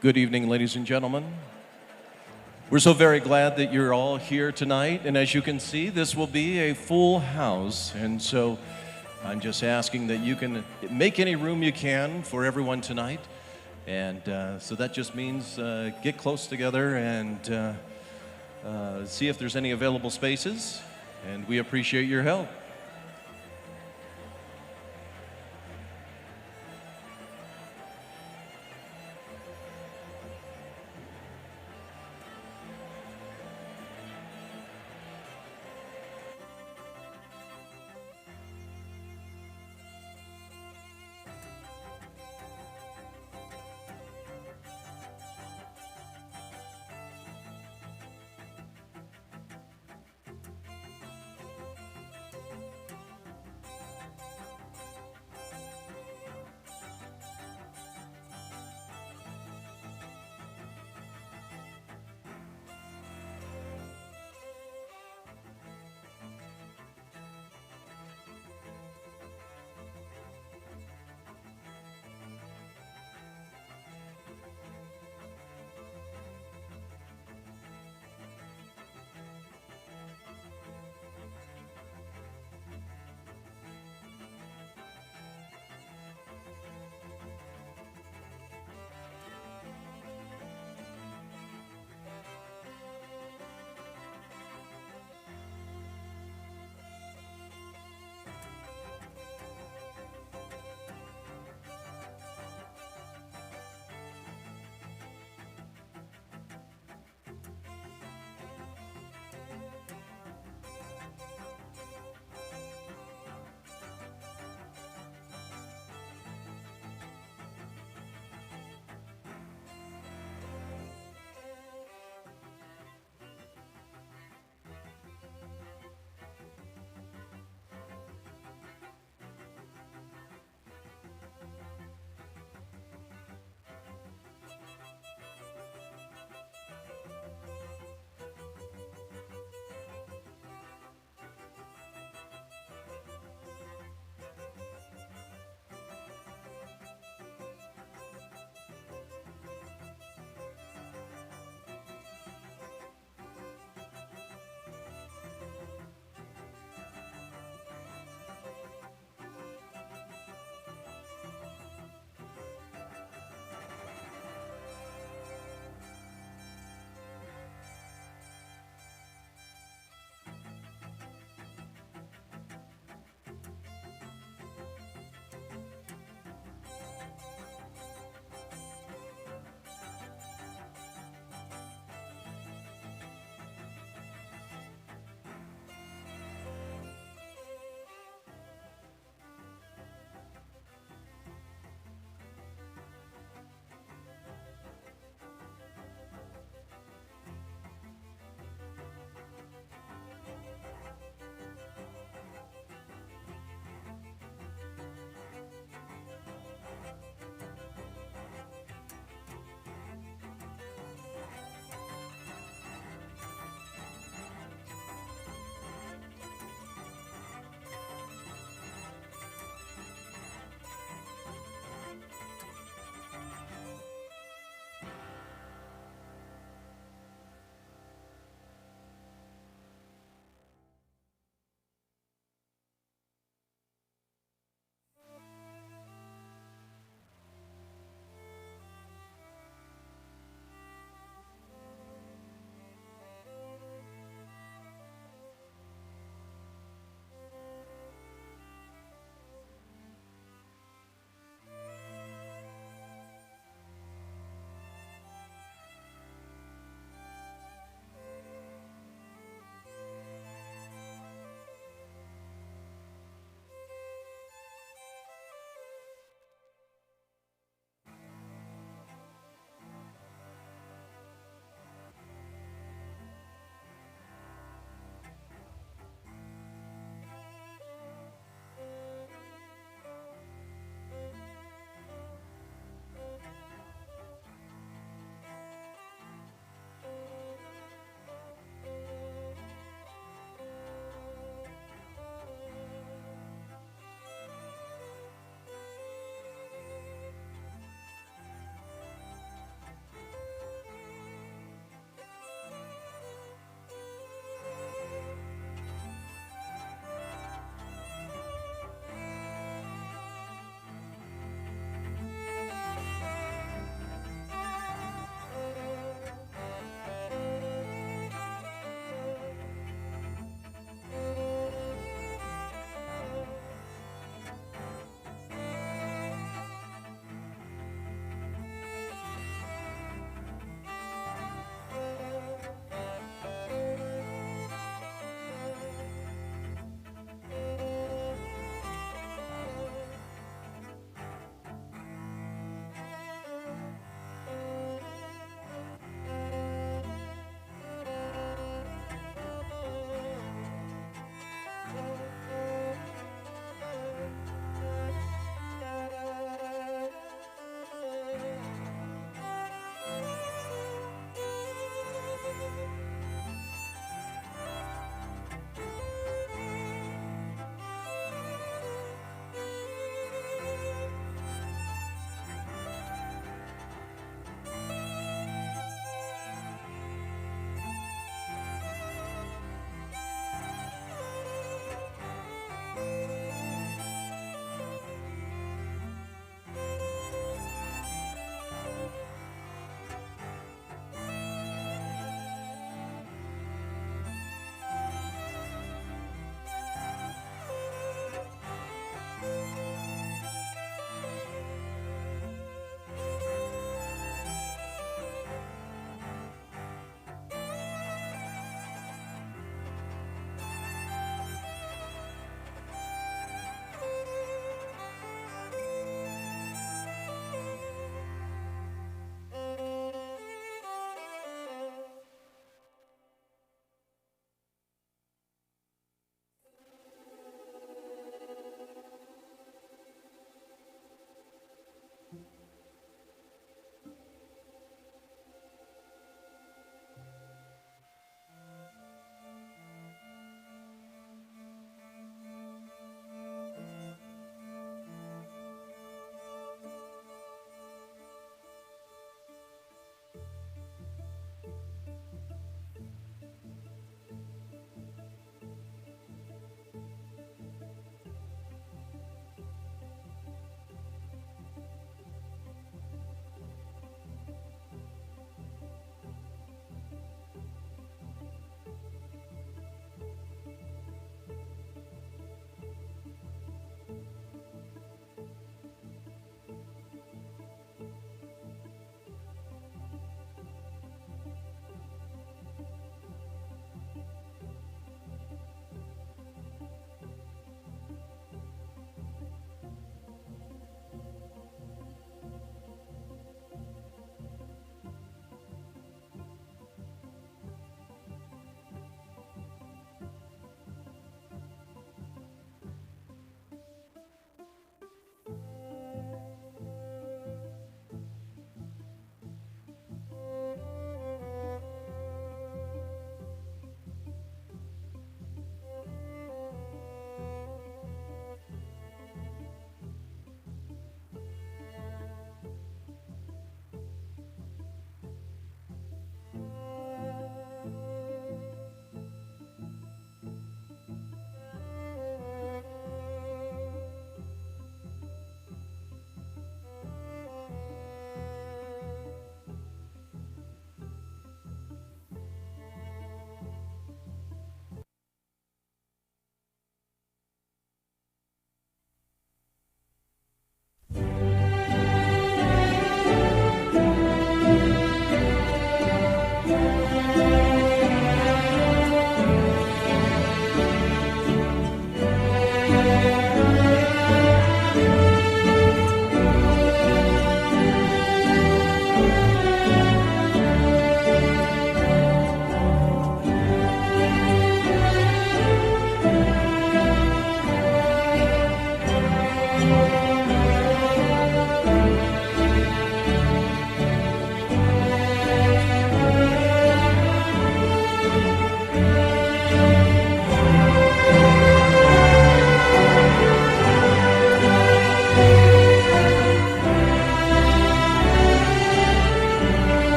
Good evening, ladies and gentlemen. We're so very glad that you're all here tonight, and as you can see, this will be a full house, and so I'm just asking that you can make any room you can for everyone tonight, and so that just means get close together and see if there's any available spaces, and we appreciate your help.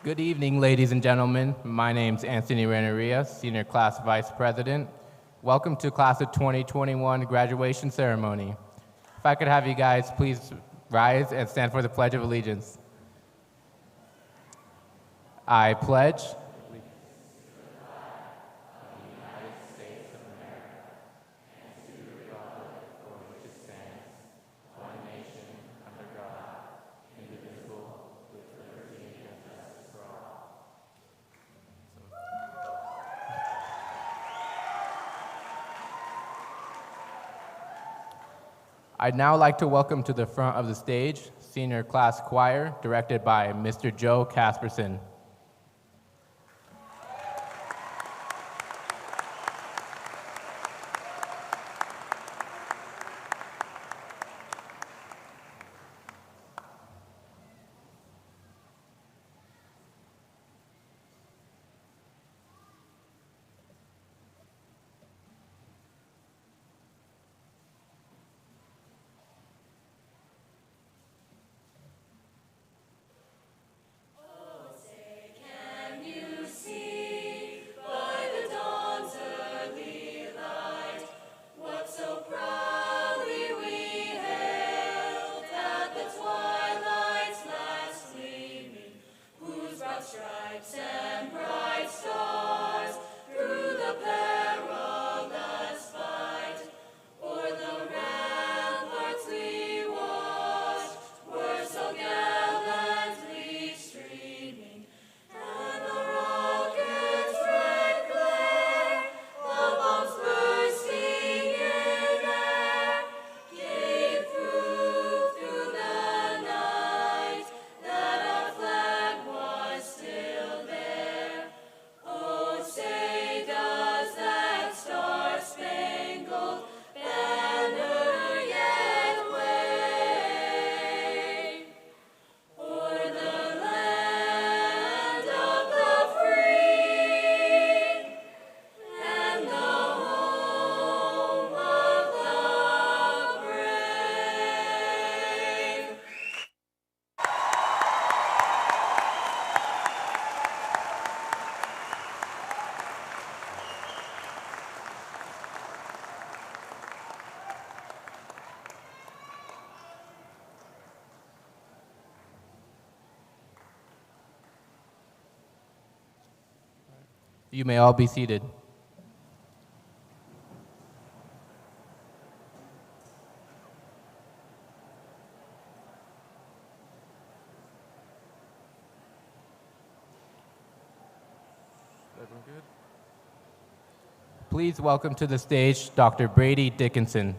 Good evening, ladies and gentlemen. My name's Anthony Renneria, Senior Class Vice President. Welcome to Class of 2021 graduation ceremony. If I could have you guys please rise and stand for the Pledge of Allegiance. I pledge I'd now like to welcome to the front of the stage Senior Class Choir, directed by Mr. Joe Casperson. You may all be seated. Everyone good? Please welcome to the stage Dr. Brady Dickinson.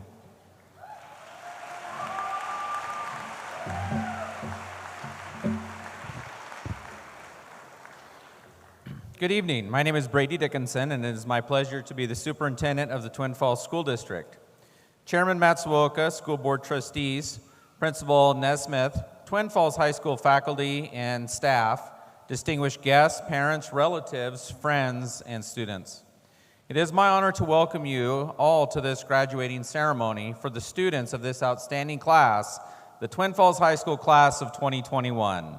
Good evening. My name is Brady Dickinson, and it is my pleasure to be the superintendent of the Twin Falls School District. Chairman Matsuoka, School Board Trustees, Principal Nesmith, Twin Falls High School faculty and staff, distinguished guests, parents, relatives, friends, and students. It is my honor to welcome you all to this graduating ceremony for the students of this outstanding class, the Twin Falls High School class of 2021.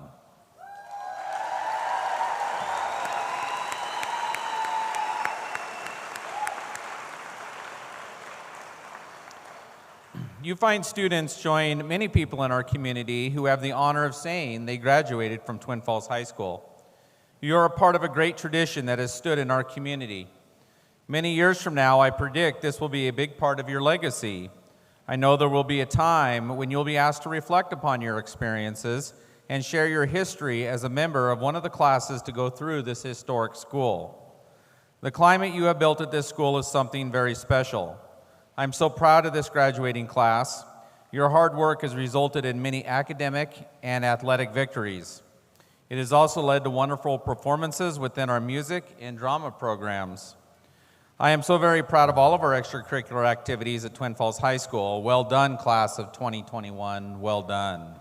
You find students join many people in our community who have the honor of saying they graduated from Twin Falls High School. You're a part of a great tradition that has stood in our community. Many years from now, I predict this will be a big part of your legacy. I know there will be a time when you'll be asked to reflect upon your experiences and share your history as a member of one of the classes to go through this historic school. The climate you have built at this school is something very special. I'm so proud of this graduating class. Your hard work has resulted in many academic and athletic victories. It has also led to wonderful performances within our music and drama programs. I am so very proud of all of our extracurricular activities at Twin Falls High School. Well done, class of 2021. Well done.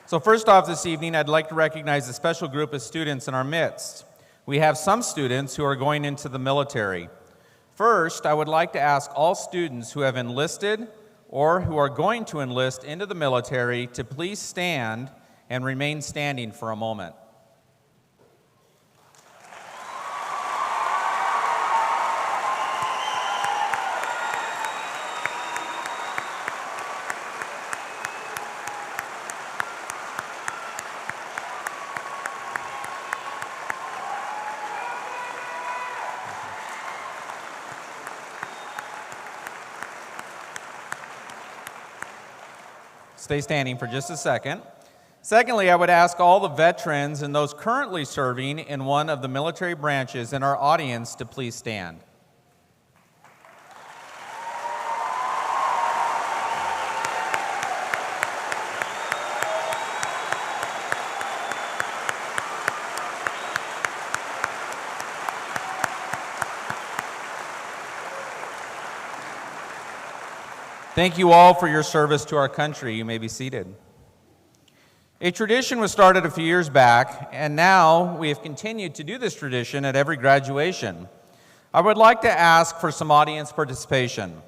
So first off this evening, I'd like to recognize a special group of students in our midst. We have some students who are going into the military. First, I would like to ask all students who have enlisted or who are going to enlist into the military to please stand and remain standing for a moment. Stay standing for just a second. Secondly, I would ask all the veterans and those currently serving in one of the military branches in our audience to please stand. Thank you all for your service to our country. You may be seated. A tradition was started a few years back, and now we have continued to do this tradition at every graduation. I would like to ask for some audience participation.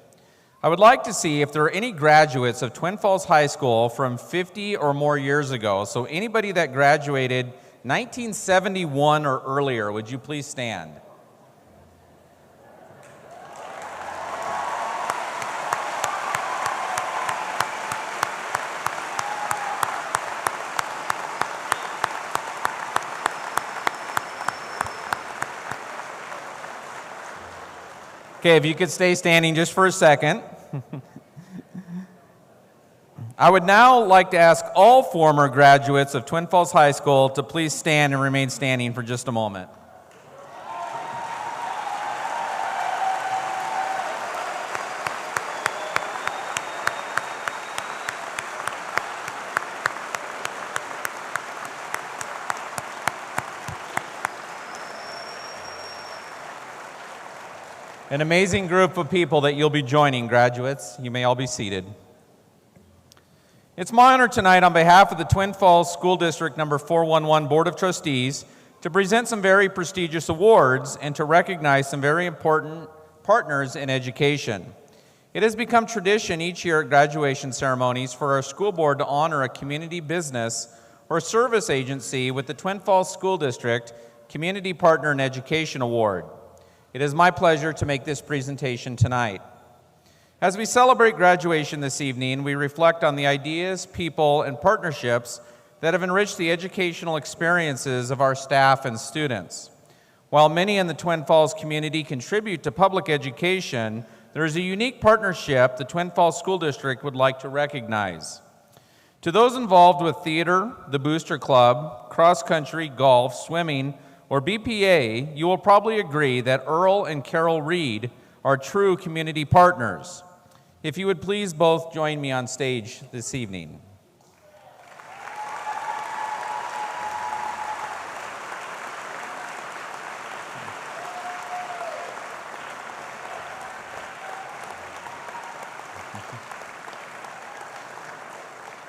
I would like to see if there are any graduates of Twin Falls High School from 50 or more years ago. So anybody that graduated 1971 or earlier, would you please stand? Okay, if you could stay standing just for a second. I would now like to ask all former graduates of Twin Falls High School to please stand and remain standing for just a moment. An amazing group of people that you'll be joining, graduates. You may all be seated. It's my honor tonight, on behalf of the Twin Falls School District number 411 Board of Trustees, to present some very prestigious awards and to recognize some very important partners in education. It has become tradition each year at graduation ceremonies for our school board to honor a community business or service agency with the Twin Falls School District Community Partner in Education Award. It is my pleasure to make this presentation tonight. As we celebrate graduation this evening, we reflect on the ideas, people, and partnerships that have enriched the educational experiences of our staff and students. While many in the Twin Falls community contribute to public education, there is a unique partnership the Twin Falls School District would like to recognize. To those involved with theater, the Booster Club, cross-country, golf, swimming, or BPA, you will probably agree that Earl and Carol Reed are true community partners. If you would please both join me on stage this evening.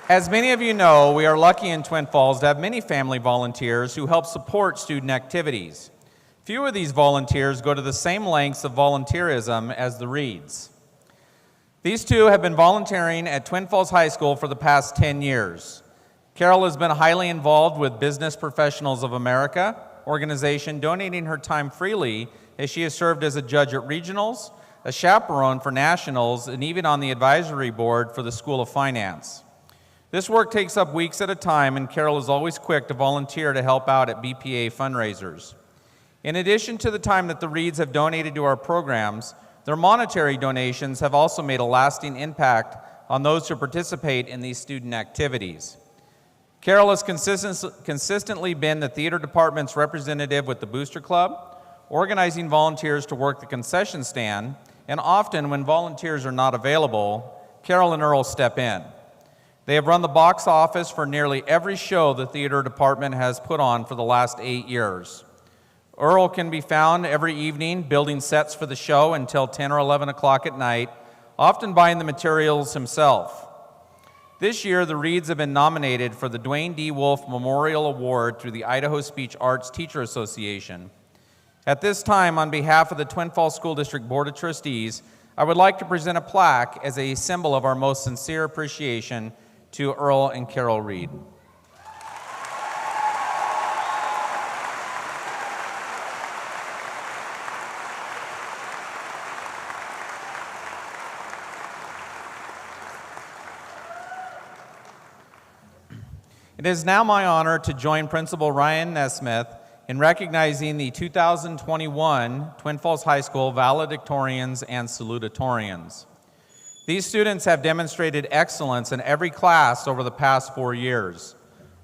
As many of you know, we are lucky in Twin Falls to have many family volunteers who help support student activities. Few of these volunteers go to the same lengths of volunteerism as the Reeds. These two have been volunteering at Twin Falls High School for the past 10 years. Carol has been highly involved with Business Professionals of America organization, donating her time freely as she has served as a judge at regionals, a chaperone for nationals, and even on the advisory board for the School of Finance. This work takes up weeks at a time, and Carol is always quick to volunteer to help out at BPA fundraisers. In addition to the time that the Reeds have donated to our programs, their monetary donations have also made a lasting impact on those who participate in these student activities. Carol has consistently been the theater department's representative with the Booster Club, organizing volunteers to work the concession stand, and often when volunteers are not available, Carol and Earl step in. They have run the box office for nearly every show the theater department has put on for the last 8 years. Earl can be found every evening building sets for the show until 10 or 11 o'clock at night, often buying the materials himself. This year, the Reeds have been nominated for the Dwayne D. Wolf Memorial Award through the Idaho Speech Arts Teacher Association. At this time, on behalf of the Twin Falls School District Board of Trustees, I would like to present a plaque as a symbol of our most sincere appreciation to Earl and Carol Reed. It is now my honor to join Principal Ryan Nesmith in recognizing the 2021 Twin Falls High School valedictorians and salutatorians. These students have demonstrated excellence in every class over the past 4 years.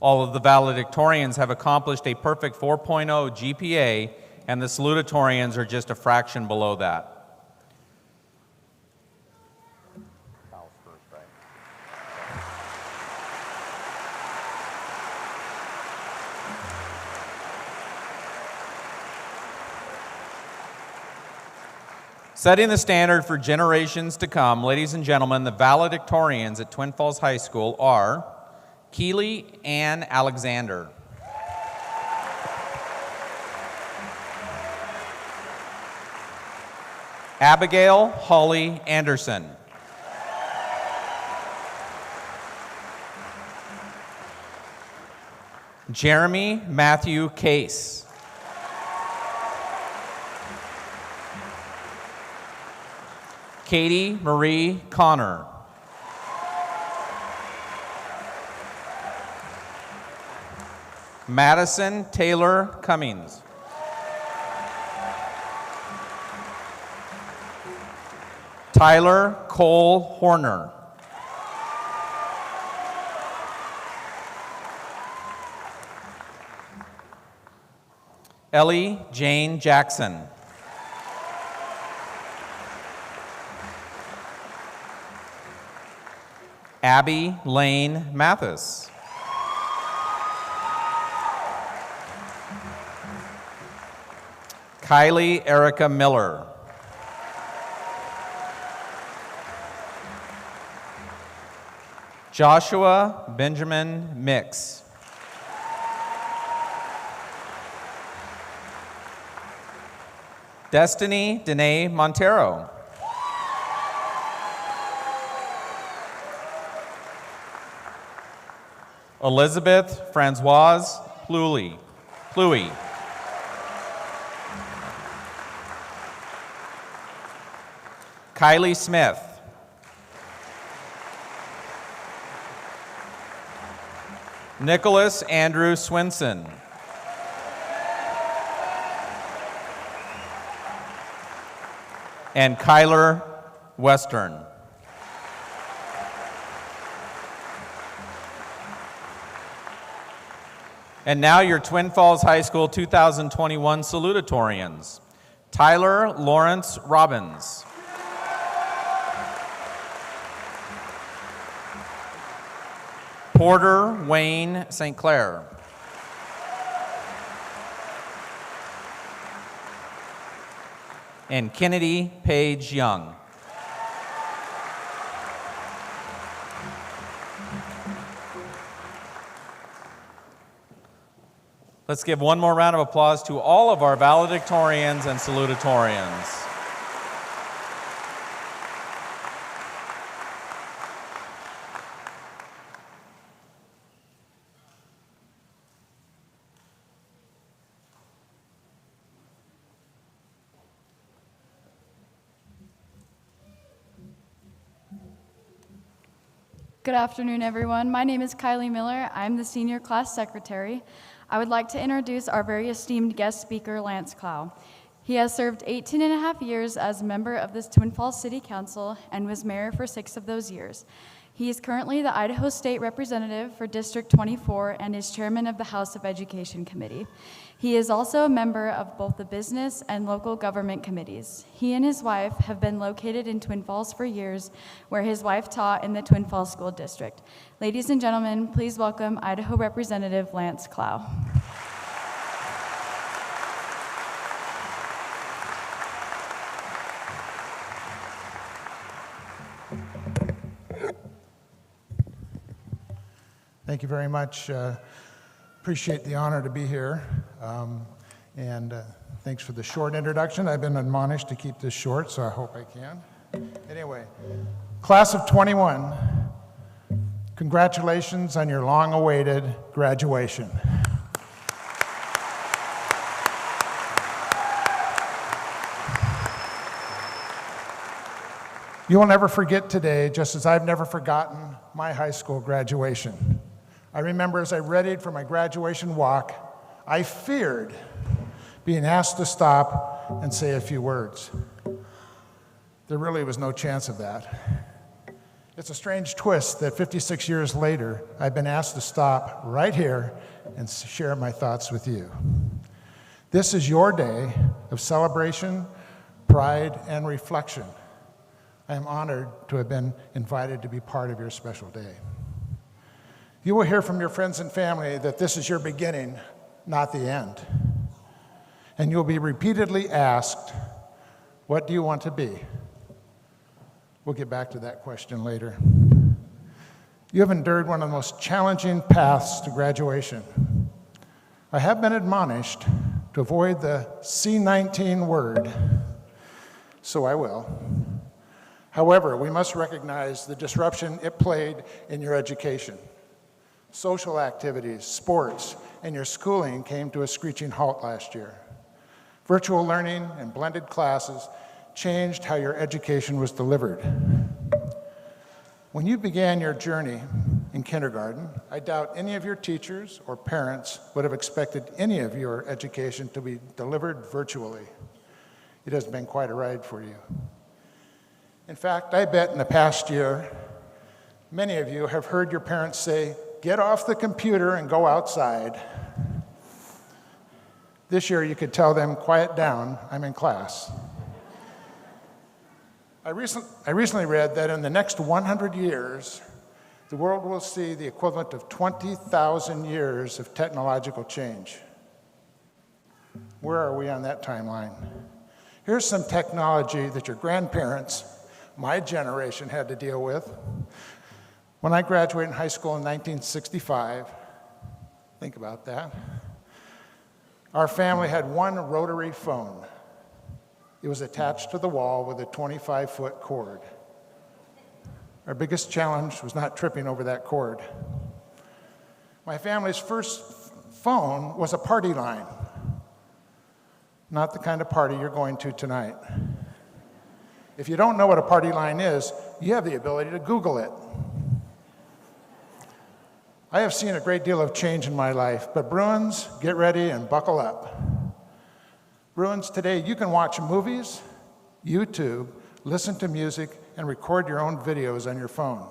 All of the valedictorians have accomplished a perfect 4.0 GPA, and the salutatorians are just a fraction below that. Setting the standard for generations to come, ladies and gentlemen, the valedictorians at Twin Falls High School are Keely Ann Alexander, Abigail Holly Anderson, Jeremy Matthew Case, Katie Marie Connor, Madison Taylor Cummings, Tyler Cole Horner, Ellie Jane Jackson, Abby Lane Mathis, Kylie Erica Miller, Joshua Benjamin Mix, Destiny Danae Montero, Elizabeth Francoise Pluy, Kylie Smith, Nicholas Andrew Swinson, and Kyler Western. And now your Twin Falls High School 2021 salutatorians. Tyler Lawrence Robbins, Porter Wayne St. Clair, and Kennedy Page Young. Let's give one more round of applause to all of our valedictorians and salutatorians. Good afternoon, everyone. My name is Kylie Miller. I'm the senior class secretary. I would like to introduce our very esteemed guest speaker, Lance Clow. He has served 18 and a half years as a member of this Twin Falls City Council and was mayor for 6 of those years. He is currently the Idaho State Representative for District 24 and is chairman of the House of Education Committee. He is also a member of both the business and local government committees. He and his wife have been located in Twin Falls for years, where his wife taught in the Twin Falls School District. Ladies and gentlemen, please welcome Idaho Representative Lance Clow. Thank you very much. Appreciate the honor to be here. And Thanks for the short introduction. I've been admonished to keep this short, so I hope I can. Anyway, class of 21, congratulations on your long-awaited graduation. You will never forget today, just as I've never forgotten my high school graduation. I remember as I readied for my graduation walk, I feared being asked to stop and say a few words. There really was no chance of that. It's a strange twist that 56 years later, I've been asked to stop right here and share my thoughts with you. This is your day of celebration, pride, and reflection. I am honored to have been invited to be part of your special day. You will hear from your friends and family that this is your beginning, not the end. And you'll be repeatedly asked, what do you want to be? We'll get back to that question later. You have endured one of the most challenging paths to graduation. I have been admonished to avoid the C19 word, so I will. However, we must recognize the disruption it played in your education. Social activities, sports, and your schooling came to a screeching halt last year. Virtual learning and blended classes changed how your education was delivered. When you began your journey in kindergarten, I doubt any of your teachers or parents would have expected any of your education to be delivered virtually. It has been quite a ride for you. In fact, I bet in the past year, many of you have heard your parents say, "Get off the computer and go outside." This year, you could tell them, "Quiet down, I'm in class." I recently read that in the next 100 years, the world will see the equivalent of 20,000 years of technological change. Where are we on that timeline? Here's some technology that your grandparents, my generation, had to deal with. When I graduated in high school in 1965, think about that, our family had one rotary phone. It was attached to the wall with a 25-foot cord. Our biggest challenge was not tripping over that cord. My family's first phone was a party line, not the kind of party you're going to tonight. If you don't know what a party line is, you have the ability to Google it. I have seen a great deal of change in my life, but Bruins, get ready and buckle up. Bruins, today you can watch movies, YouTube, listen to music, and record your own videos on your phone.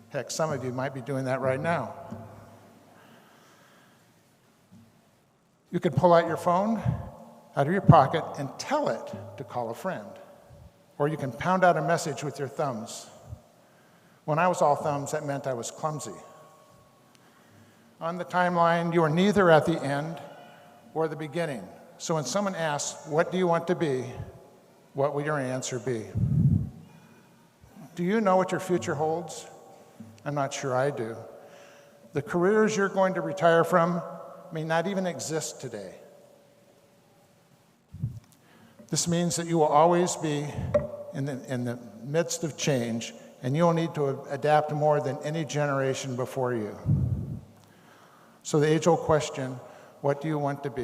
Heck, some of you might be doing that right now. You can pull out your phone out of your pocket and tell it to call a friend. Or you can pound out a message with your thumbs. When I was all thumbs, that meant I was clumsy. On the timeline, you are neither at the end or the beginning. So when someone asks, what do you want to be? What will your answer be? Do you know what your future holds? I'm not sure I do. The careers you're going to retire from may not even exist today. This means that you will always be in the midst of change, and you'll need to adapt more than any generation before you. So the age-old question, what do you want to be?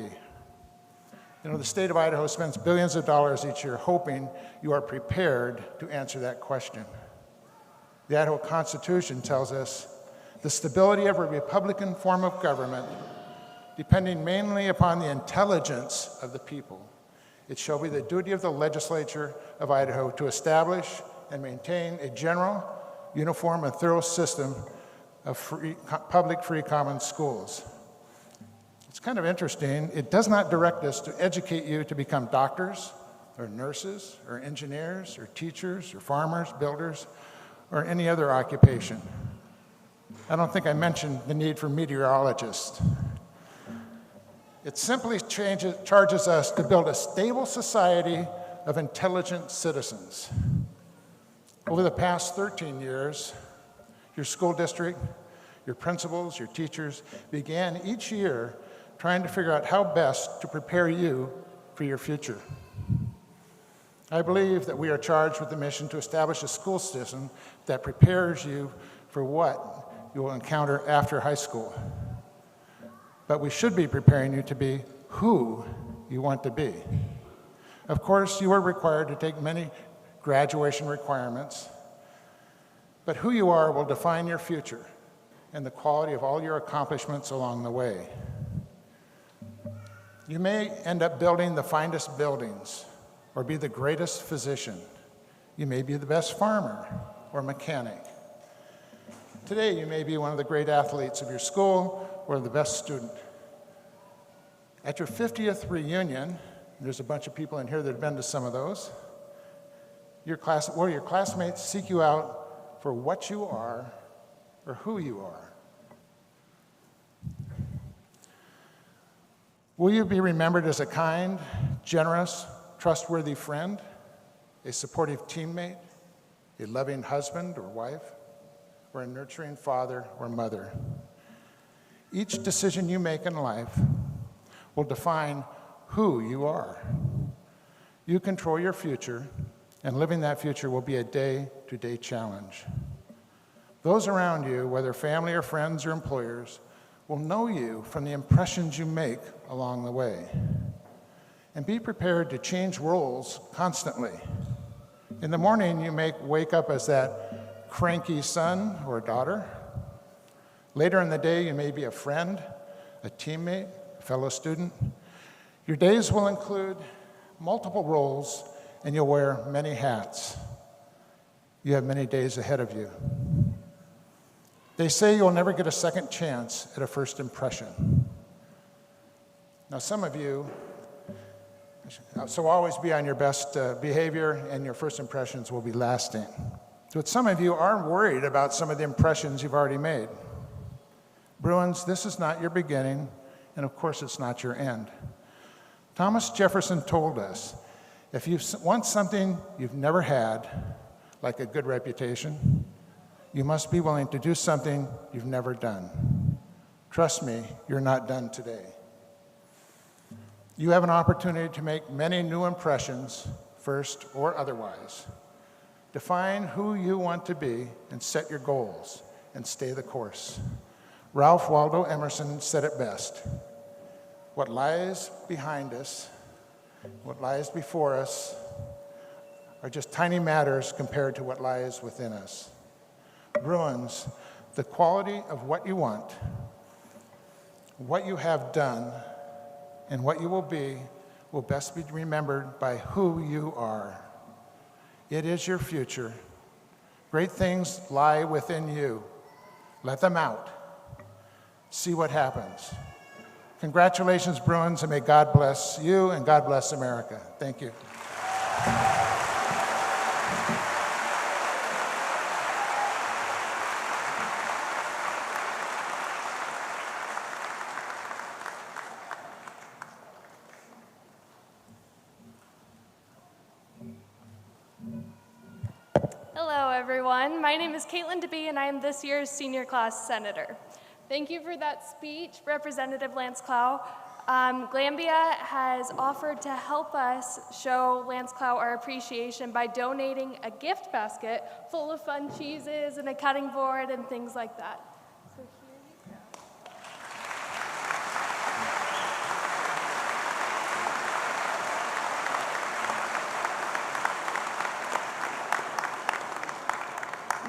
You know, the state of Idaho spends billions of dollars each year hoping you are prepared to answer that question. The Idaho Constitution tells us the stability of a Republican form of government, depending mainly upon the intelligence of the people. It shall be the duty of the legislature of Idaho to establish and maintain a general, uniform, and thorough system of public free common schools. It's kind of interesting. It does not direct us to educate you to become doctors or nurses or engineers or teachers or farmers, builders, or any other occupation. I don't think I mentioned the need for meteorologists. It simply charges us to build a stable society of intelligent citizens. Over the past 13 years, your school district, your principals, your teachers began each year trying to figure out how best to prepare you for your future. I believe that we are charged with the mission to establish a school system that prepares you for what you will encounter after high school. But we should be preparing you to be who you want to be. Of course, you are required to take many graduation requirements, but who you are will define your future and the quality of all your accomplishments along the way. You may end up building the finest buildings or be the greatest physician. You may be the best farmer or mechanic. Today, you may be one of the great athletes of your school or the best student. At your 50th reunion, there's a bunch of people in here that have been to some of those, your classmates seek you out for what you are or who you are. Will you be remembered as a kind, generous, trustworthy friend, a supportive teammate, a loving husband or wife, or a nurturing father or mother? Each decision you make in life will define who you are. You control your future, and living that future will be a day-to-day challenge. Those around you, whether family or friends or employers, will know you from the impressions you make along the way. And be prepared to change roles constantly. In the morning, you may wake up as that cranky son or daughter. Later in the day, you may be a friend, a teammate, a fellow student. Your days will include multiple roles, and you'll wear many hats. You have many days ahead of you. They say you'll never get a second chance at a first impression. Now, some of you, so always be on your best behavior, and your first impressions will be lasting. But some of you are worried about some of the impressions you've already made. Bruins, this is not your beginning, and of course it's not your end. Thomas Jefferson told us, if you want something you've never had, like a good reputation, you must be willing to do something you've never done. Trust me, you're not done today. You have an opportunity to make many new impressions, first or otherwise. Define who you want to be and set your goals and stay the course. Ralph Waldo Emerson said it best. What lies behind us, what lies before us, are just tiny matters compared to what lies within us. Bruins, the quality of what you want, what you have done, and what you will best be remembered by who you are. It is your future. Great things lie within you. Let them out. See what happens. Congratulations, Bruins, and may God bless you and God bless America. Thank you. Hello, everyone. My name is Caitlin DeBee, and I am this year's senior class senator. Thank you for that speech, Representative Lance Clow. Glambia has offered to help us show Lance Clow our appreciation by donating a gift basket full of fun cheeses and a cutting board and things like that. So here you go.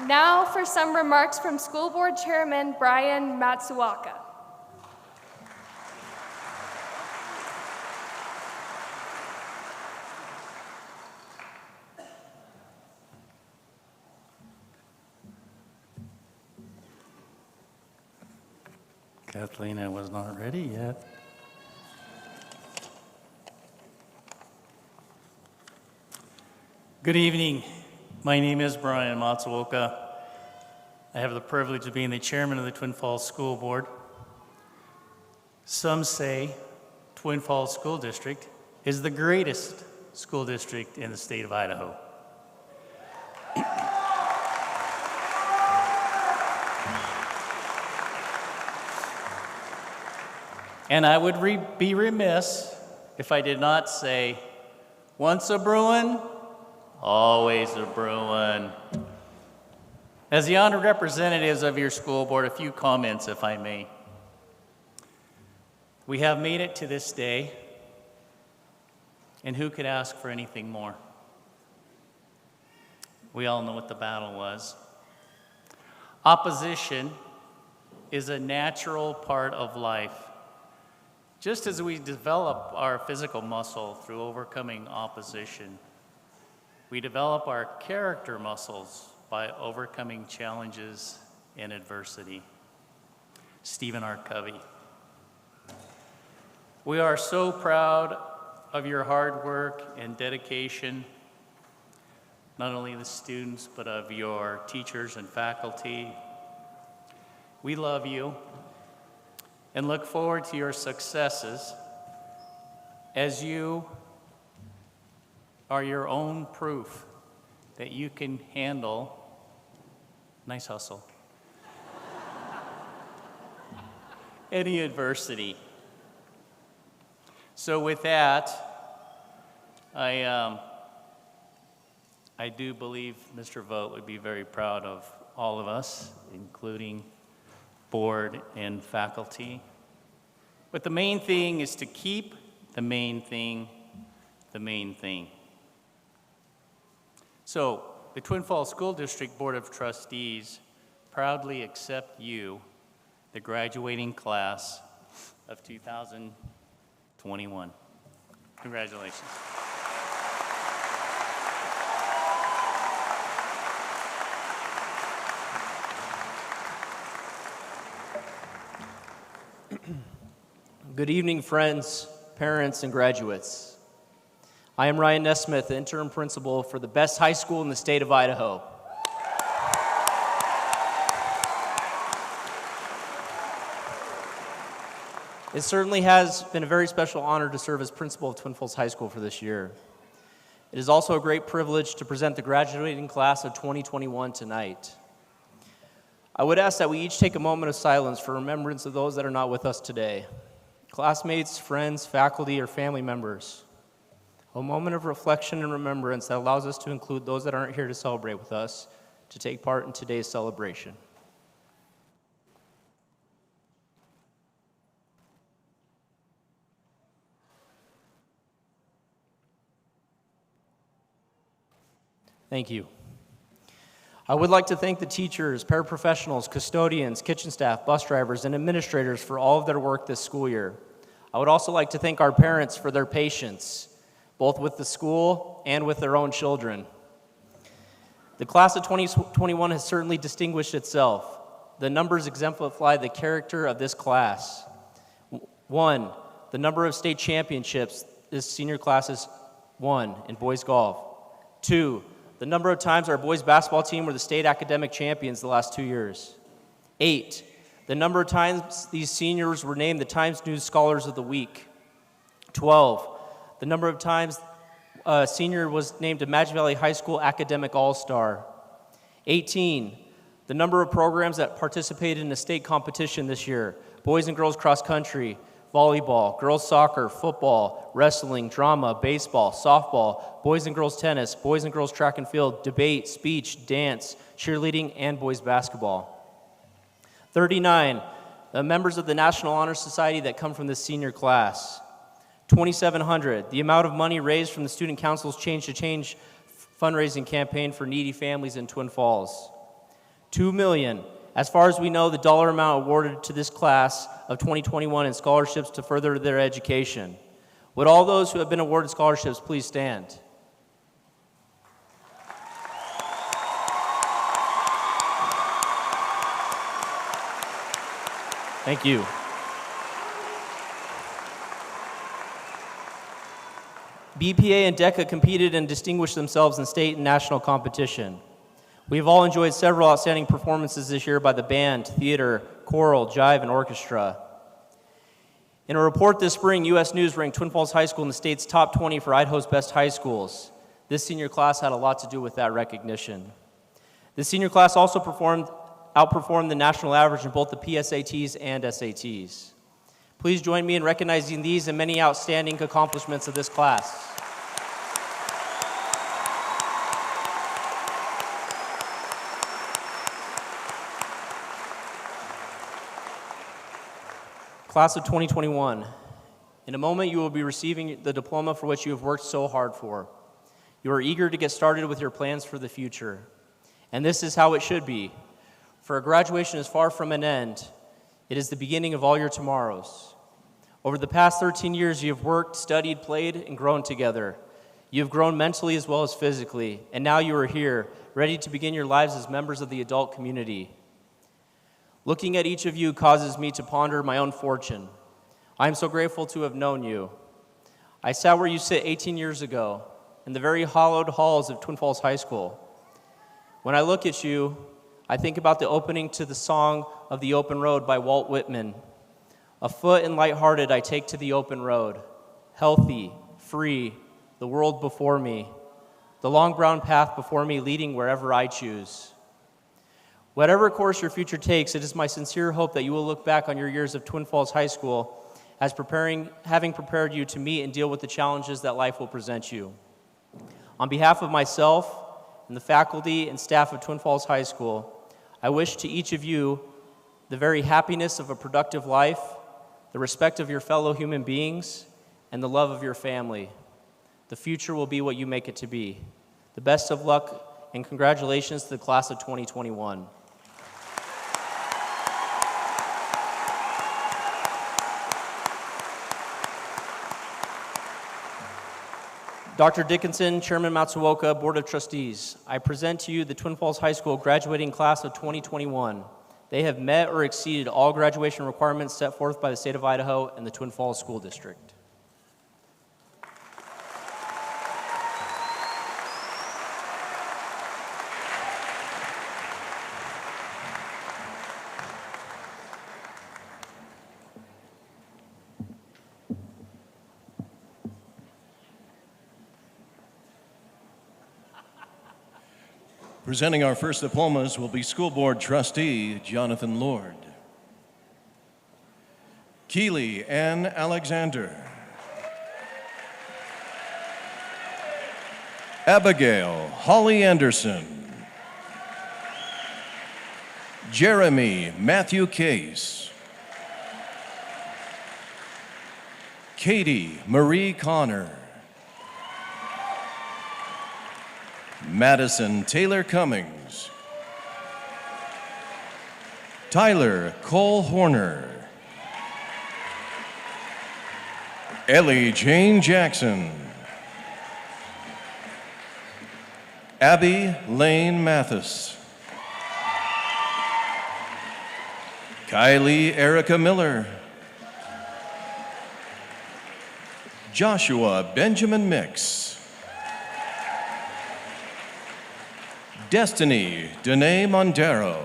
Now for some remarks from School Board Chairman Brian Matsuoka. Kathleen, I was not ready yet. Good evening. My name is Brian Matsuoka. I have the privilege of being the chairman of the Twin Falls School Board. Some say Twin Falls School District is the greatest school district in the state of Idaho. And I would be remiss if I did not say, once a Bruin, always a Bruin. As the honored representatives of your school board, a few comments, if I may. We have made it to this day, and who could ask for anything more? We all know what the battle was. Opposition is a natural part of life. Just as we develop our physical muscle through overcoming opposition, we develop our character muscles by overcoming challenges and adversity. Stephen R. Covey. We are so proud of your hard work and dedication, not only the students, but of your teachers and faculty. We love you and look forward to your successes as you are your own proof that you can handle, nice hustle, any adversity. So with that, I do believe Mr. Vogt would be very proud of all of us, including board and faculty. But the main thing is to keep the main thing the main thing. So the Twin Falls School District Board of Trustees proudly accept you, the graduating class of 2021. Congratulations. Good evening, friends, parents, and graduates. I am Ryan Nesmith, the interim principal for the best high school in the state of Idaho. It certainly has been a very special honor to serve as principal of Twin Falls High School for this year. It is also a great privilege to present the graduating class of 2021 tonight. I would ask that we each take a moment of silence for remembrance of those that are not with us today. Classmates, friends, faculty, or family members. A moment of reflection and remembrance that allows us to include those that aren't here to celebrate with us to take part in today's celebration. Thank you. I would like to thank the teachers, paraprofessionals, custodians, kitchen staff, bus drivers, and administrators for all of their work this school year. I would also like to thank our parents for their patience, both with the school and with their own children. The class of 2021 has certainly distinguished itself. The numbers exemplify the character of this class. 1, the number of state championships this senior class has won in boys golf. 2, the number of times our boys basketball team were the state academic champions the last 2 years. 8, the number of times these seniors were named the Times News Scholars of the Week. 12, the number of times a senior was named a Magic Valley High School Academic All-Star. 18, the number of programs that participated in the state competition this year: boys and girls cross country, volleyball, girls soccer, football, wrestling, drama, baseball, softball, boys and girls tennis, boys and girls track and field, debate, speech, dance, cheerleading, and boys basketball. 39, the members of the National Honor Society that come from this senior class. 2,700, the amount of money raised from the Student Council's Change to Change fundraising campaign for needy families in Twin Falls. 2 million, as far as we know, the dollar amount awarded to this class of 2021 in scholarships to further their education. Would all those who have been awarded scholarships please stand? Thank you. BPA and DECA competed and distinguished themselves in state and national competition. We've all enjoyed several outstanding performances this year by the band, theater, choral, jive, and orchestra. In a report this spring, U.S. News ranked Twin Falls High School in the state's top 20 for Idaho's best high schools. This senior class had a lot to do with that recognition. The senior class also outperformed the national average in both the PSATs and SATs. Please join me in recognizing these and many outstanding accomplishments of this class. Class of 2021, in a moment you will be receiving the diploma for which you have worked so hard for. You are eager to get started with your plans for the future. And this is how it should be. For graduation is far from an end. It is the beginning of all your tomorrows. Over the past 13 years, you have worked, studied, played, and grown together. You have grown mentally as well as physically, and now you are here, ready to begin your lives as members of the adult community. Looking at each of you causes me to ponder my own fortune. I am so grateful to have known you. I sat where you sit 18 years ago, in the very hallowed halls of Twin Falls High School. When I look at you, I think about the opening to the song of The Open Road by Walt Whitman. Afoot and lighthearted, I take to the open road, healthy, free, the world before me, the long brown path before me leading wherever I choose. Whatever course your future takes, it is my sincere hope that you will look back on your years of Twin Falls High School as having prepared you to meet and deal with the challenges that life will present you. On behalf of myself and the faculty and staff of Twin Falls High School, I wish to each of you the very happiness of a productive life, the respect of your fellow human beings, and the love of your family. The future will be what you make it to be. The best of luck and congratulations to the class of 2021. Dr. Dickinson, Chairman Matsuoka, Board of Trustees, I present to you the Twin Falls High School graduating class of 2021. They have met or exceeded all graduation requirements set forth by the state of Idaho and the Twin Falls School District. Presenting our first diplomas will be School Board Trustee Jonathan Lord. Keely Ann Alexander. Abigail Holly Anderson. Jeremy Matthew Case. Katie Marie Connor. Madison Taylor Cummings. Tyler Cole Horner. Ellie Jane Jackson. Abby Lane Mathis. Kylie Erica Miller. Joshua Benjamin Mix. Destiny Danae Mondero.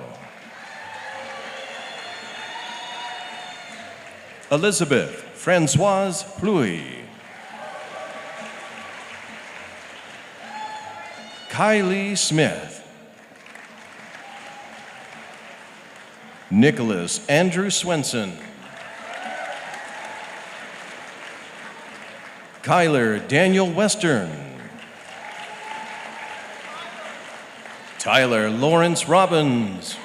Elizabeth Francoise Pluy. Kylie Smith. Nicholas Andrew Swenson. Kyler Daniel Western. Tyler Lawrence Robbins.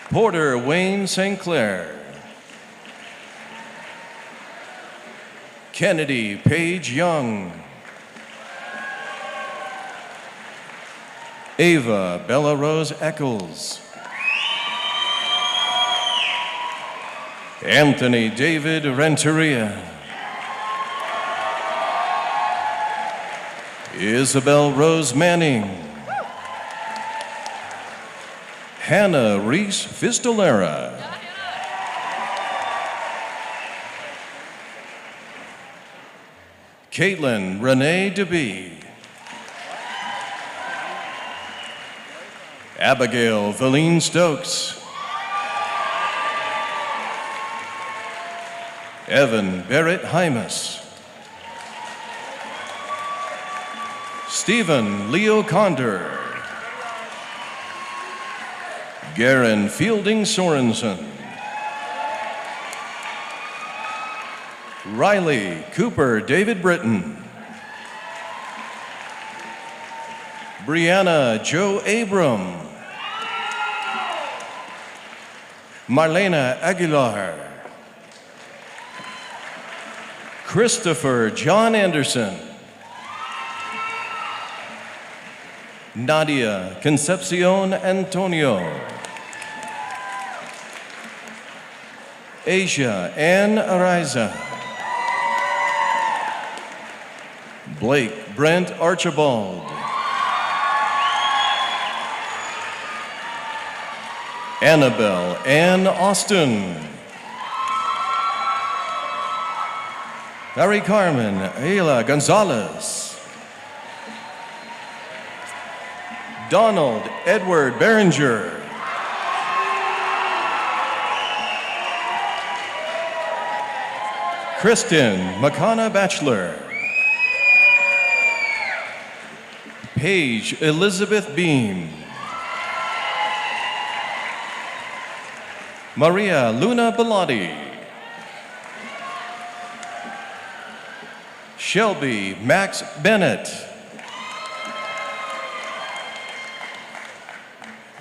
Porter Wayne St. Clair. Kennedy Paige Young. Ava Bella Rose Eccles. Anthony David Renteria. Isabel Rose Manning. Hannah Reese Fistolera. Caitlin Renee DeBee. Abigail Valine Stokes. Evan Barrett Hymas. Stephen Leo Condor. Garen Fielding Sorensen. Riley Cooper David Britton. Brianna Joe Abram. Marlena Aguilar. Christopher John Anderson. Nadia Concepcion Antonio. Asia Ann Ariza. Blake Brent Archibald. Annabelle Ann Austin. Mary Carmen Ayla Gonzalez. Donald Edward Behringer. Kristen McConna Bachelor. Paige Elizabeth Beam. Maria Luna Bellotti. Shelby Max Bennett.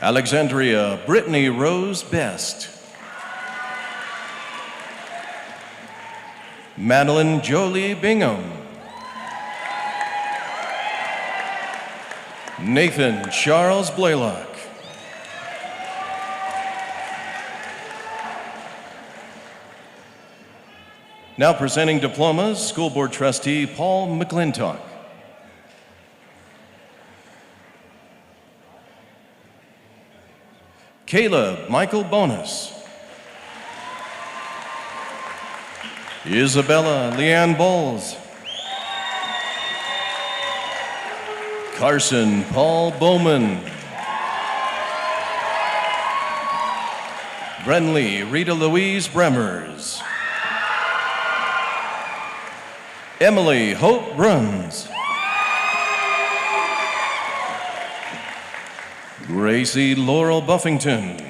Alexandria Brittany Rose Best. Madeline Jolie Bingham. Nathan Charles Blaylock. Now presenting diplomas, School Board Trustee Paul McClintock. Caleb Michael Bonus. Isabella Leanne Bowles. Carson Paul Bowman. Brenly Rita Louise Bremmers. Emily Hope Bruns. Gracie Laurel Buffington.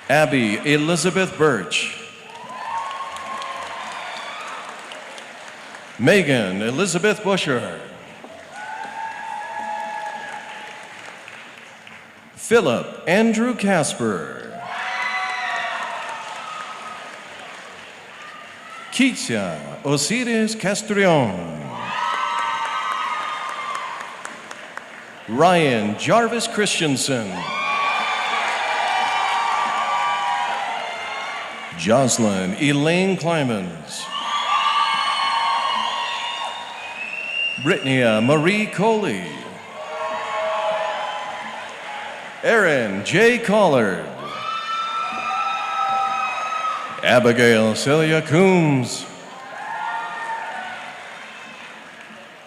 Abby Elizabeth Birch. Megan Elizabeth Busher. Philip Andrew Casper. Keisha Osiris Castrillon. Ryan Jarvis Christensen. Jocelyn Elaine Climans. Brittany Marie Coley. Erin J. Collard. Abigail Celia Coombs.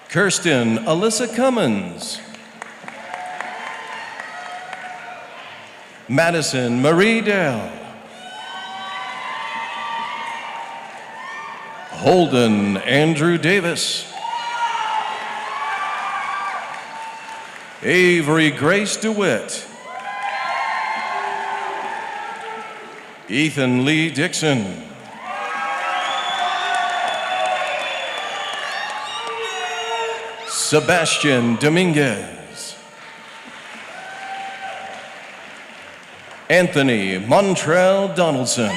Kirsten Alyssa Cummins. Madison Marie Dale. Holden Andrew Davis. Avery Grace DeWitt. Ethan Lee Dixon. Sebastian Dominguez. Anthony Montrell Donaldson.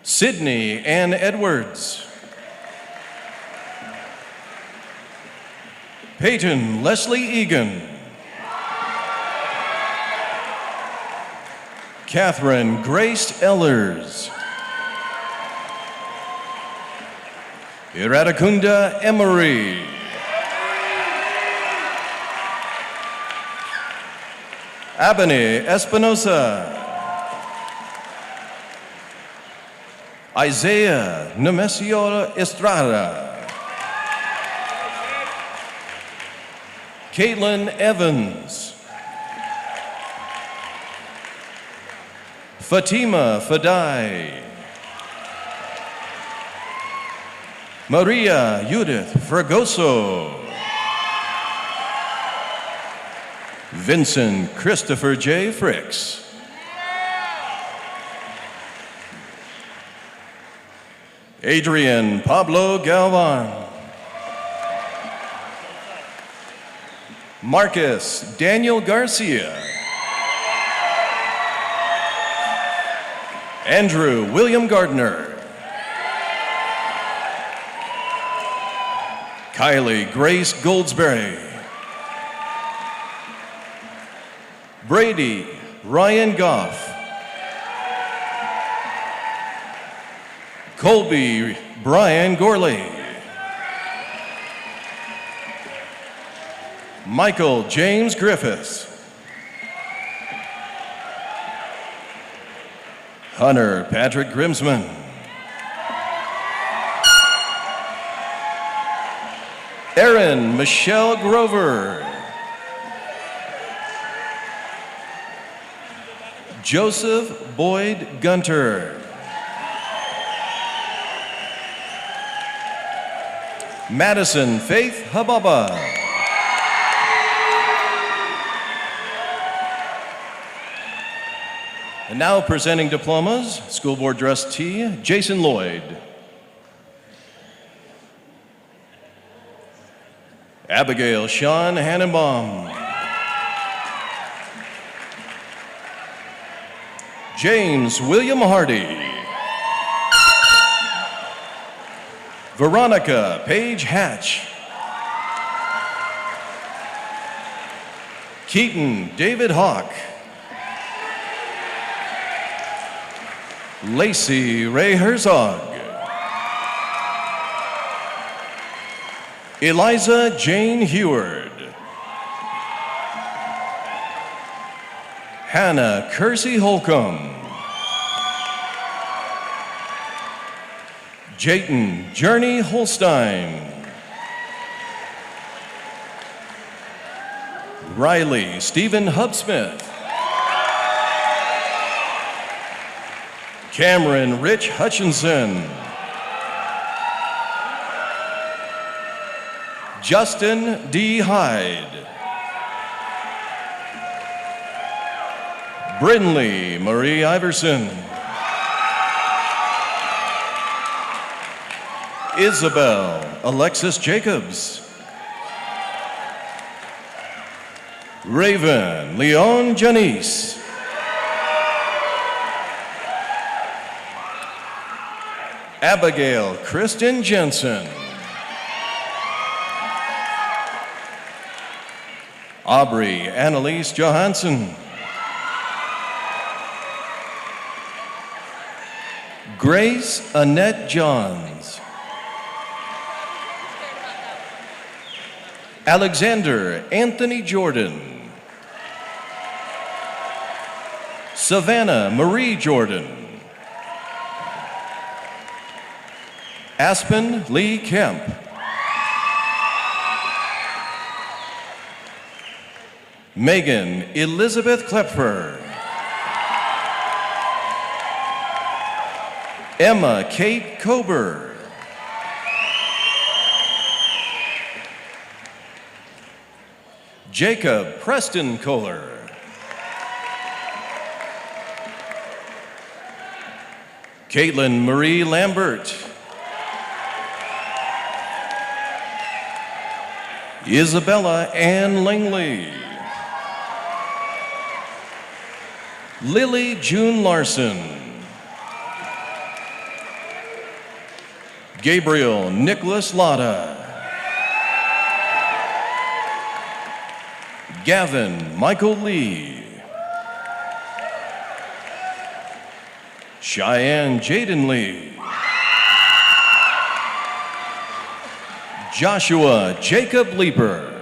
Sydney Ann Edwards. Peyton Leslie Egan. Catherine Grace Ellers. Iradakunda Emery. Abani Espinosa. Isaiah Nemesio Estrada. Caitlin Evans. Fatima Fadai. Maria Judith Fragoso. Vincent Christopher J. Fricks. Adrian Pablo Galvan. Marcus Daniel Garcia. Andrew William Gardner. Kylie Grace Goldsberry. Brady Ryan Goff. Colby Brian Gorley. Michael James Griffiths. Hunter Patrick Grimsman. Erin Michelle Grover. Joseph Boyd Gunter. Madison Faith Hababa. And now presenting diplomas, School Board Trustee Jason Lloyd. Abigail Sean Hannenbaum. James William Hardy. Veronica Paige Hatch. Keaton David Hawk. Lacey Ray Herzog. Eliza Jane Heward. Hannah Kersey Holcomb. Jayton Journey Holstein. Riley Stephen Hubsmith. Cameron Rich Hutchinson. Justin D. Hyde. Brinley Marie Iverson. Isabel Alexis Jacobs. Raven Leon Janice. Abigail Kristen Jensen. Aubrey Annalise Johansson. Grace Annette Johns. Alexander Anthony Jordan. Savannah Marie Jordan. Aspen Lee Kemp. Megan Elizabeth Klepfer. Emma Kate Kober. Jacob Preston Kohler. Caitlin Marie Lambert. Isabella Ann Langley. Lily June Larson. Gabriel Nicholas Lotta. Gavin Michael Lee. Cheyenne Jaden Lee. Joshua Jacob Leeper.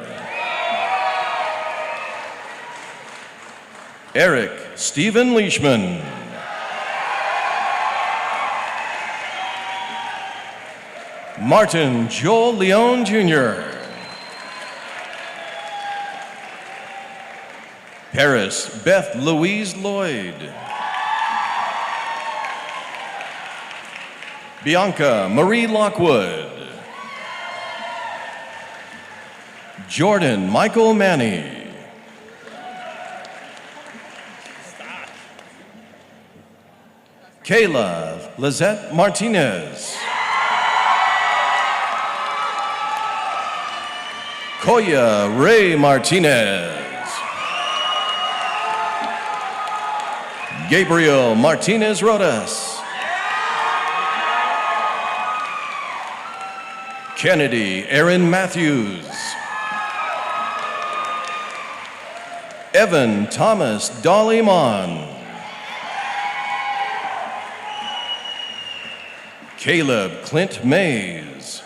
Eric Stephen Leishman. Martin Joel Leon Jr. Paris Beth Louise Lloyd. Bianca Marie Lockwood. Jordan Michael Manny. Kayla Lizette Martinez. Koya Ray Martinez. Gabriel Martinez Rodas. Kennedy Aaron Matthews. Evan Thomas Dollyman. Caleb Clint Mays.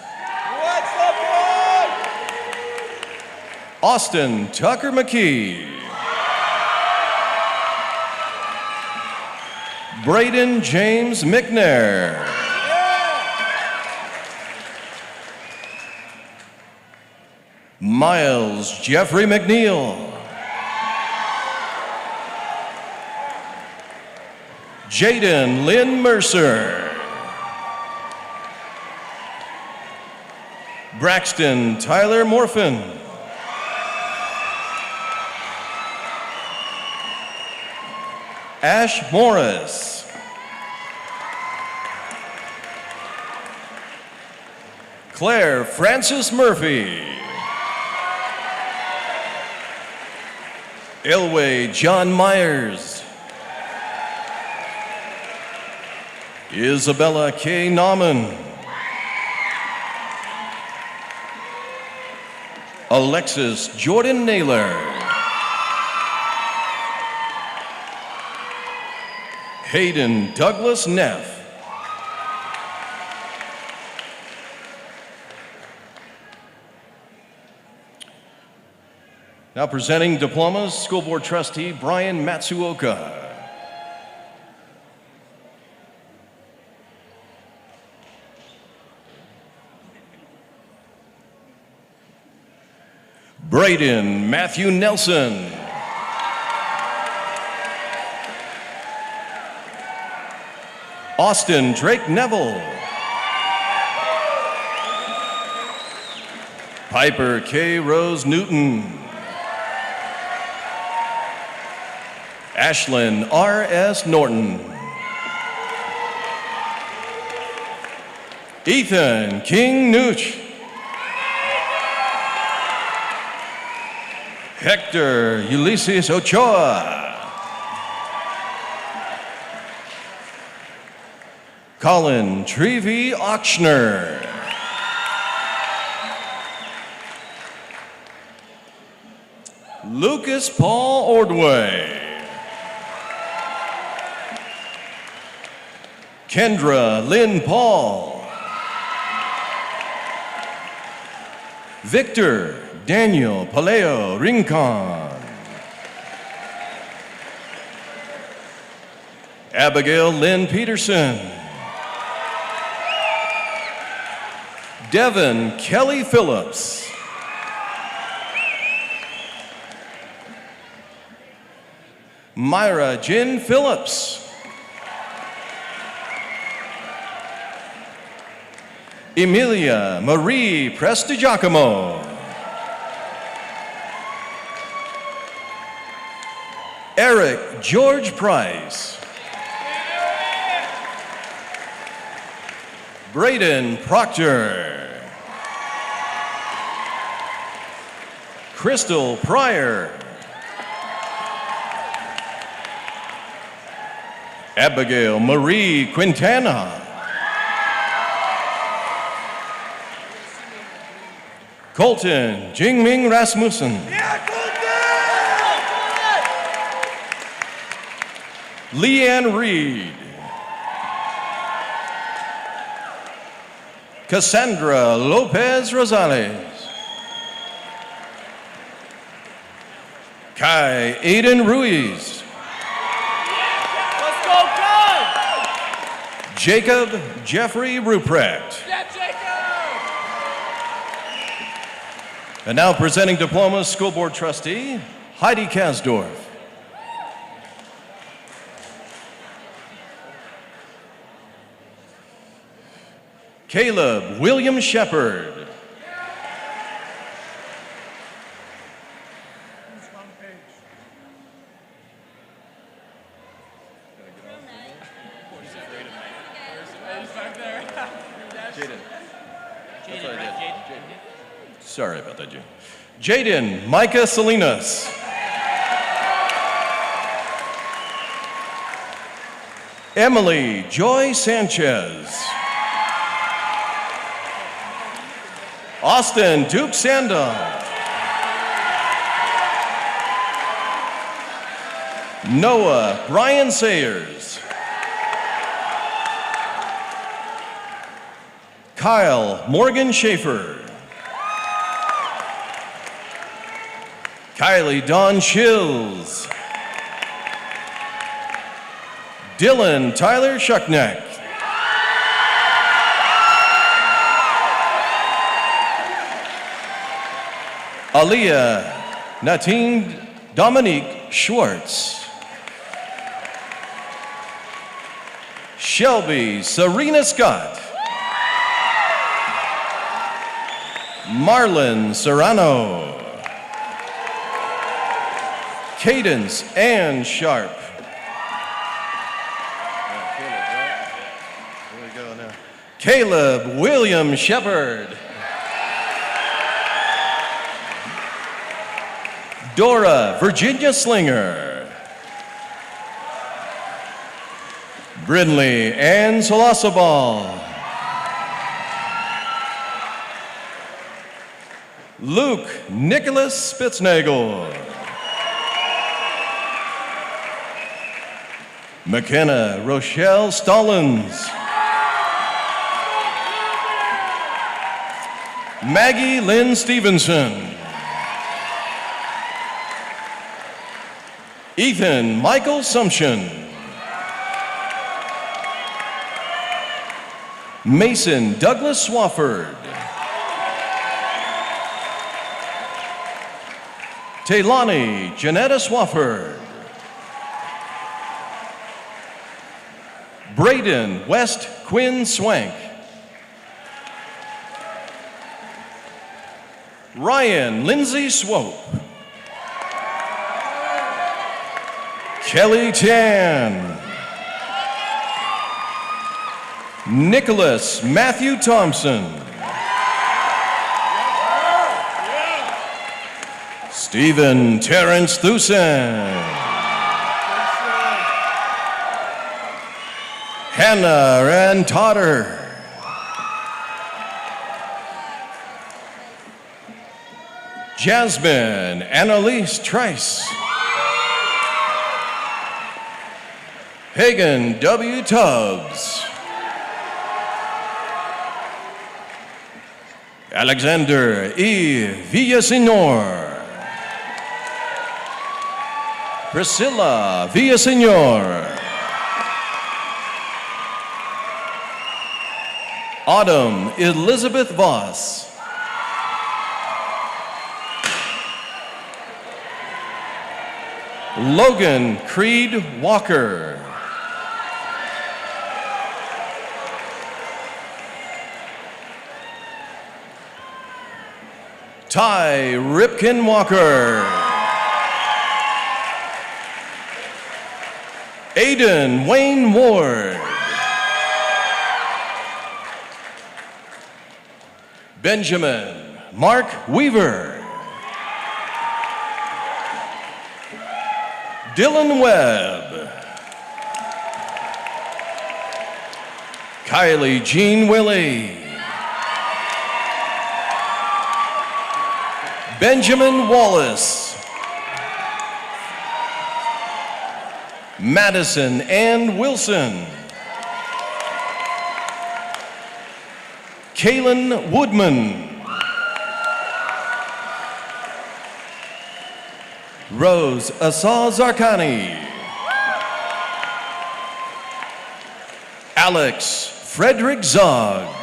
Austin Tucker McKee. Braden James McNair. Miles Jeffrey McNeil. Jaden Lynn Mercer. Braxton Tyler Morfin. Ash Morris. Claire Francis Murphy. Elway John Myers. Isabella K. Nauman. Alexis Jordan Naylor. Hayden Douglas Neff. Now presenting diplomas, School Board Trustee Brian Matsuoka. Braden Matthew Nelson. Austin Drake Neville. Piper K. Rose Newton. Ashlyn R.S. Norton. Ethan King Nooch. Hector Ulysses Ochoa. Colin Trevey Ochsner. Lucas Paul Ordway. Kendra Lynn Paul. Victor Daniel Paleo Rincon. Abigail Lynn Peterson. Devin Kelly Phillips. Myra Jen Phillips. Emilia Marie Prestigiacomo. Eric George Price. Braden Proctor. Crystal Pryor. Abigail Marie Quintana. Colton Jingming Rasmussen. Leanne Reed. Cassandra Lopez Rosales. Kai Aiden Ruiz. Let's go, Kai! Jacob Jeffrey Ruprecht. Yeah, Jacob! And now presenting diplomas, School Board Trustee Heidi Kasdorf. Caleb William Shepard. Jaden. That's what I did. Sorry about that, Jaden. Jaden Micah Salinas. Emily Joy Sanchez. Austin Duke Sandon. Noah Brian Sayers. Kyle Morgan Schaefer. Kylie Dawn Shills. Dylan Tyler Shuckneck. Aliyah Natine Dominique Schwartz. Shelby Serena Scott. Marlon Serrano. Cadence Ann Sharp. Here we go now. Caleb William Shepard. Dora Virginia Slinger. Brinley Ann Solasabal. Luke Nicholas Spitznagel. McKenna Rochelle Stallings. Maggie Lynn Stevenson. Ethan Michael Sumption. Mason Douglas Swafford. Taylani Janetta Swafford. Braden West Quinn Swank. Ryan Lindsay Swope. Kelly Chan. Nicholas Matthew Thompson. Stephen Terrence Thusen. Hannah Ann Totter. Jasmine Annalise Trice. Hagan W. Tubbs. Alexander E. Villasenor. Priscilla Villasenor. Autumn Elizabeth Voss. Logan Creed Walker. Ty Ripken Walker. Aiden Wayne Ward. Benjamin Mark Weaver. Dylan Webb. Kylie Jean Willie. Benjamin Wallace. Madison Ann Wilson. Kaylin Woodman. Rose Asal Zarkani. Alex Frederick Zog.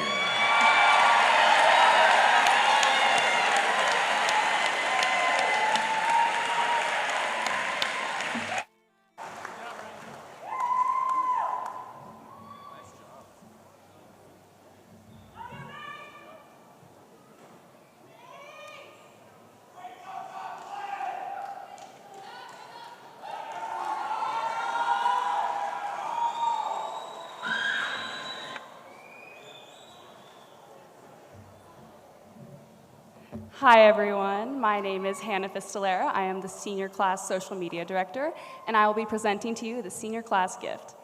Hi everyone, my name is Hannah Fistolera. I am the senior class social media director, and I will be presenting to you the senior class gift.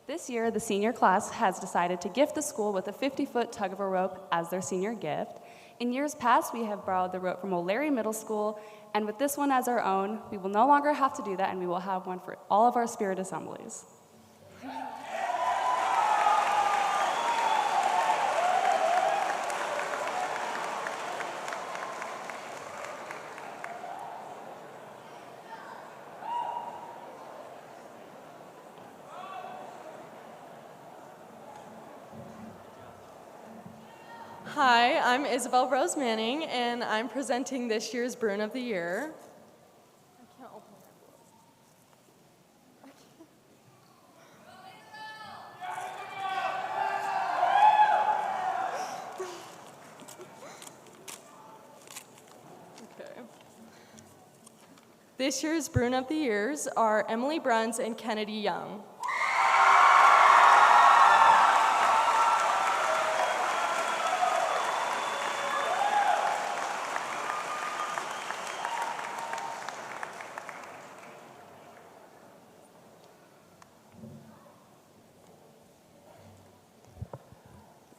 This year, the senior class has decided to gift the school with a 50-foot tug of a rope as their senior gift. In years past, we have borrowed the rope from O'Leary Middle School, and with this one as our own, we will no longer have to do that, and we will have one for all of our spirit assemblies. Hi, I'm Isabel Rose Manning, and I'm presenting this year's Bruin of the Year. I can't open it. Okay. This year's Bruin of the Years are Emily Bruns and Kennedy Young.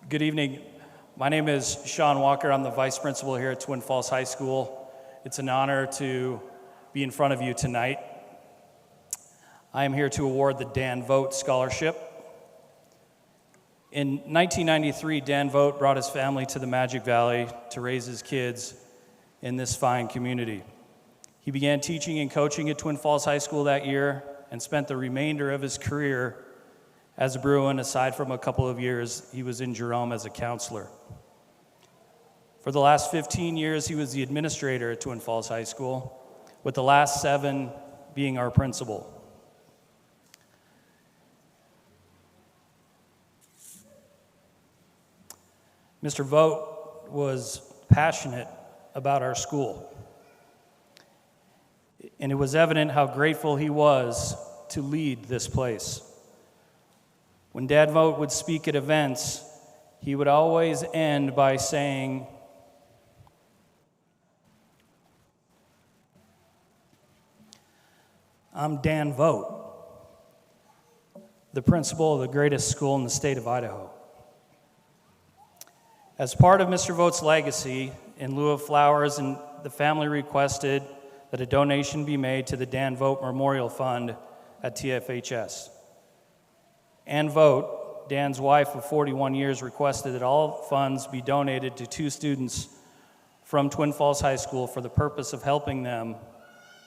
Good evening. My name is Sean Walker. I'm the vice principal here at Twin Falls High School. It's an honor to be in front of you tonight. I am here to award the Dan Vogt Scholarship. In 1993, Dan Vogt brought his family to the Magic Valley to raise his kids in this fine community. He began teaching and coaching at Twin Falls High School that year and spent the remainder of his career as a Bruin, aside from a couple of years he was in Jerome as a counselor. For the last 15 years, he was the administrator at Twin Falls High School, with the last 7 being our principal. Mr. Vogt was passionate about our school, and it was evident how grateful he was to lead this place. When Dad Vogt would speak at events, he would always end by saying, "I'm Dan Vogt, the principal of the greatest school in the state of Idaho." As part of Mr. Vogt's legacy, in lieu of flowers, and the family requested that a donation be made to the Dan Vogt Memorial Fund at TFHS. Ann Vogt, Dan's wife of 41 years, requested that all funds be donated to 2 students from Twin Falls High School for the purpose of helping them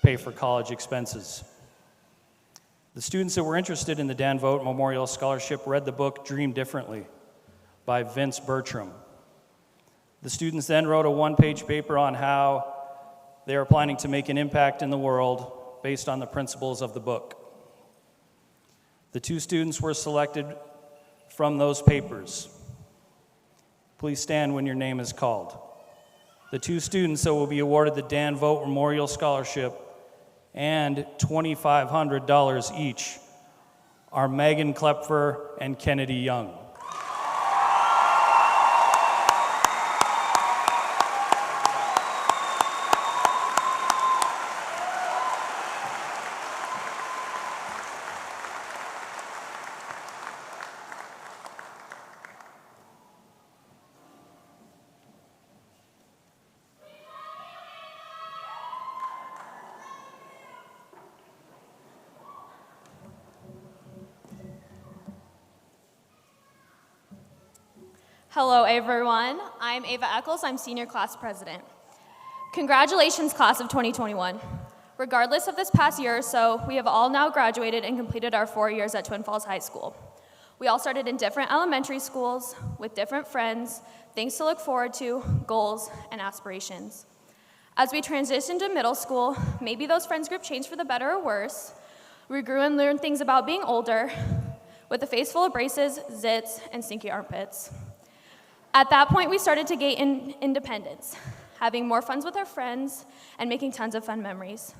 pay for college expenses. The students that were interested in the Dan Vogt Memorial Scholarship read the book Dream Differently by Vince Bertram. The students then wrote a 1-page paper on how they are planning to make an impact in the world based on the principles of the book. The 2 students were selected from those papers. Please stand when your name is called. The 2 students that will be awarded the Dan Vogt Memorial Scholarship and $2,500 each are Megan Klepfer and Kennedy Young. Hello, everyone. I'm Ava Eccles. I'm senior class president. Congratulations, class of 2021. Regardless of this past year or so, we have all now graduated and completed our 4 years at Twin Falls High School. We all started in different elementary schools with different friends, things to look forward to, goals, and aspirations. As we transitioned to middle school, maybe those friends group changed for the better or worse. We grew and learned things about being older, with a face full of braces, zits, and stinky armpits. At that point, we started to gain independence, having more fun with our friends and making tons of fun memories.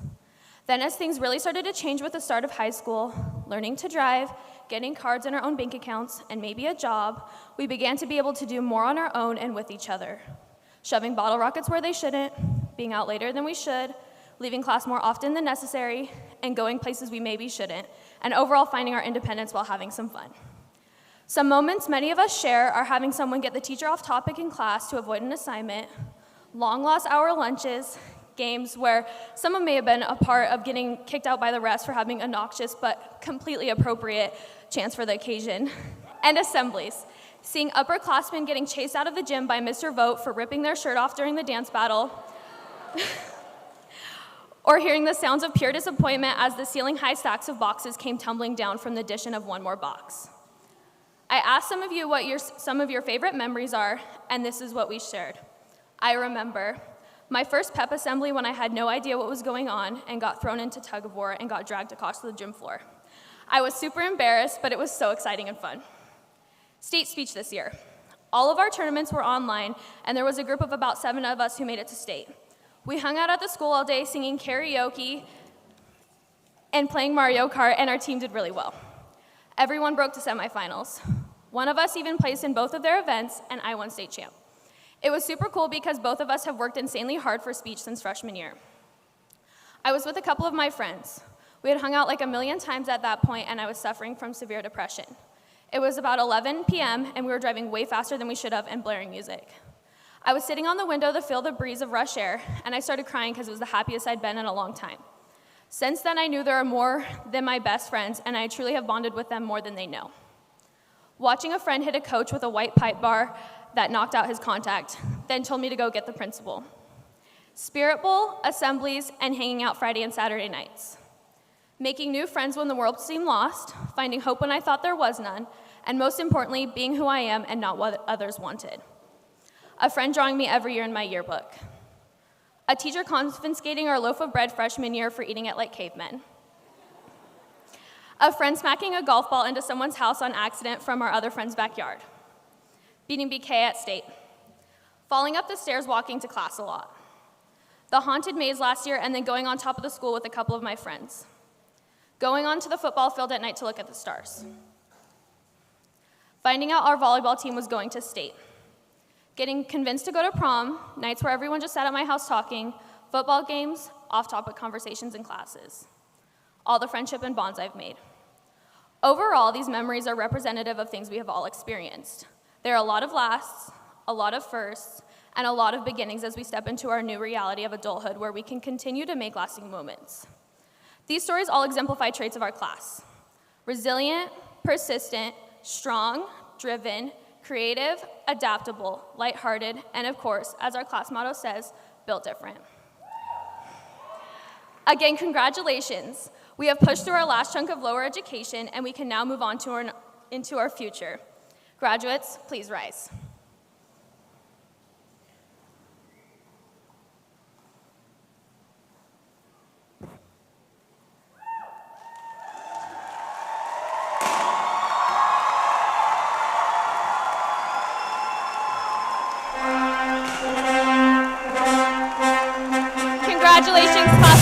Then as things really started to change with the start of high school, learning to drive, getting cards in our own bank accounts, and maybe a job, we began to be able to do more on our own and with each other. shoving bottle rockets where they shouldn't, being out later than we should, leaving class more often than necessary, and going places we maybe shouldn't, and overall finding our independence while having some fun. Some moments many of us share are having someone get the teacher off topic in class to avoid an assignment, long lost hour lunches, games where someone may have been a part of getting kicked out by the rest for having a noxious but completely appropriate chants for the occasion, and assemblies. Seeing upperclassmen getting chased out of the gym by Mr. Vote for ripping their shirt off during the dance battle, or hearing the sounds of pure disappointment as the ceiling-high stacks of boxes came tumbling down from the addition of one more box. I asked some of you what some of your favorite memories are, and this is what we shared. I remember my first pep assembly when I had no idea what was going on and got thrown into tug of war and got dragged across the gym floor. I was super embarrassed, but it was so exciting and fun. State speech this year. All of our tournaments were online, and there was a group of about 7 of us who made it to state. We hung out at the school all day singing karaoke and playing Mario Kart, and our team did really well. Everyone broke to semifinals. One of us even placed in both of their events, and I won state champ. It was super cool because both of us have worked insanely hard for speech since freshman year. I was with a couple of my friends. We had hung out like a million times at that point, and I was suffering from severe depression. It was about 11 p.m., and we were driving way faster than we should have and blaring music. I was sitting on the window to feel the breeze of rush air, and I started crying because it was the happiest I'd been in a long time. Since then, I knew there are more than my best friends, and I truly have bonded with them more than they know. Watching a friend hit a coach with a white pipe bar that knocked out his contact, then told me to go get the principal. Spirit Bowl, assemblies, and hanging out Friday and Saturday nights. Making new friends when the world seemed lost, finding hope when I thought there was none, and most importantly, being who I am and not what others wanted. A friend drawing me every year in my yearbook. A teacher confiscating our loaf of bread freshman year for eating it like cavemen. A friend smacking a golf ball into someone's house on accident from our other friend's backyard. Beating BK at state. Falling up the stairs walking to class a lot. The haunted maze last year and then going on top of the school with a couple of my friends. Going onto the football field at night to look at the stars. Finding out our volleyball team was going to state. Getting convinced to go to prom, nights where everyone just sat at my house talking, football games, off-topic conversations in classes. All the friendship and bonds I've made. Overall, these memories are representative of things we have all experienced. There are a lot of lasts, a lot of firsts, and a lot of beginnings as we step into our new reality of adulthood where we can continue to make lasting moments. These stories all exemplify traits of our class. Resilient, persistent, strong, driven, creative, adaptable, lighthearted, and of course, as our class motto says, built different. Again, congratulations. We have pushed through our last chunk of lower education, and we can now move on into our future. Graduates, please rise. Congratulations, class